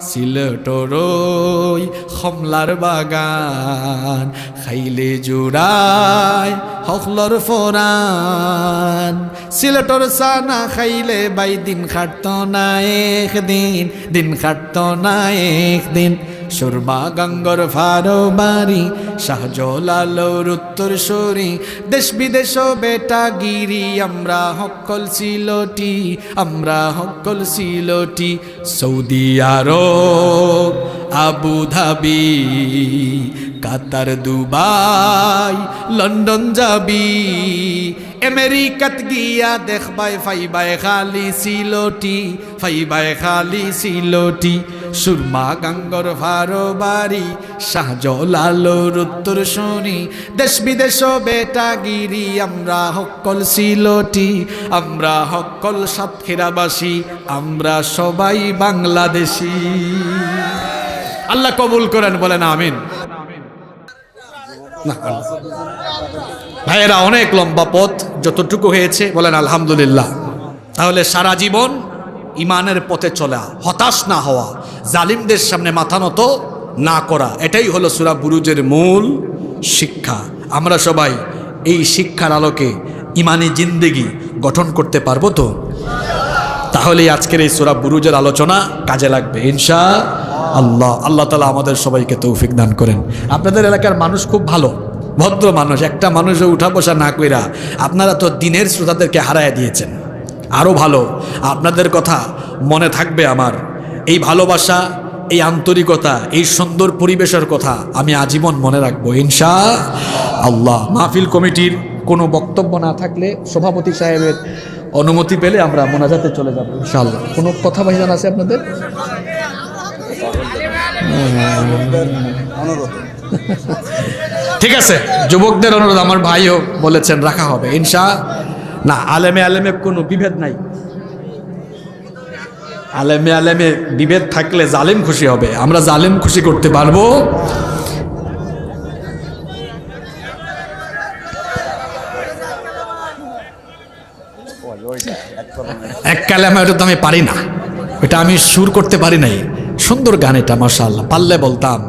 সিলেটরই খমলার বাগান খাইলে জুড়ায় হকলর ফোরান সিলেটর সানা খাইলে বাই দিন খাটত না একদিন দিন খাটত না একদিন সুরমা গঙ্গর ফারো বাড়ি শাহজালালর উত্তর সরি দেশ বিদেশ বেটা গিরি আমরা হকল সিলটি আমরা হকল Sylheti Saudi Arab Abu Dhabi Qatar Dubai London যাবি আমেরিকাত গিয়া দেখবাই ফাইবাই খালি সিলটি ফাইবাই খালি সিলটি সুরমা গঙ্গর ফারো বাড়ি শাহজালালর উত্তর শুনি দেশ বিদেশ বেটা গিরি আমরা হকল সিলটি আমরা হকল সাতক্ষীরাবাসী আমরা সবাই বাংলাদেশি। আল্লাহ কবুল করেন, বলেন আমিন। ভাইয়েরা, অনেক লম্বা পথ, যতটুকু হয়েছে বলেন আলহামদুলিল্লাহ। তাহলে সারা জীবন ইমানের পথে চলা, হতাশ না হওয়া, জালিমদের সামনে মাথা নত না করা, এটাই হলো সূরা বুরুজের মূল শিক্ষা। আমরা সবাই এই শিক্ষার আলোকে ইমানি জিন্দেগি গঠন করতে পারবো তো? তাহলে আজকের এই সূরা বুরুজের আলোচনা কাজে লাগবে ইনশাআল্লাহ। আল্লাহ তাআলা আমাদের সবাইকে তৌফিক দান করেন। আপনাদের এলাকার মানুষ খুব ভালো, ভদ্র মানুষ, একটা মানুষও উঠা বসা না কইরা আপনারা তো দিনের শ্রোতাদেরকে হারায় দিয়েছেন। আরও ভালো, আপনাদের কথা মনে থাকবে আমার। এই ভালোবাসা, এই আন্তরিকতা, এই সুন্দর পরিবেশের কথা আমি আজীবন মনে রাখবো ইনশাআল্লাহ। মাহফিল কমিটির কোনো বক্তব্য না থাকলে সভাপতি সাহেবের অনুমতি পেলে আমরা মোনাজাতে চলে যাব ইনশাআল্লাহ। কোনো কথা ভাইজান আছে আপনাদের? ঠিক আছে, যুবকদের অনুরোধ, আমার ভাইও বলেছেন রাখা হবে না। আলেমে কোনো বিভেদ নাই। আলেমে বিভেদ থাকলে জালেম খুশি হবে, আমরা জালেম খুশি করতে পারবো। এক কালেমা, ওটা তো আমি পারি না, ওটা আমি সুর করতে পারি নাই। সুন্দর গান এটা, মাশাআল্লাহ, পারলে বলতাম।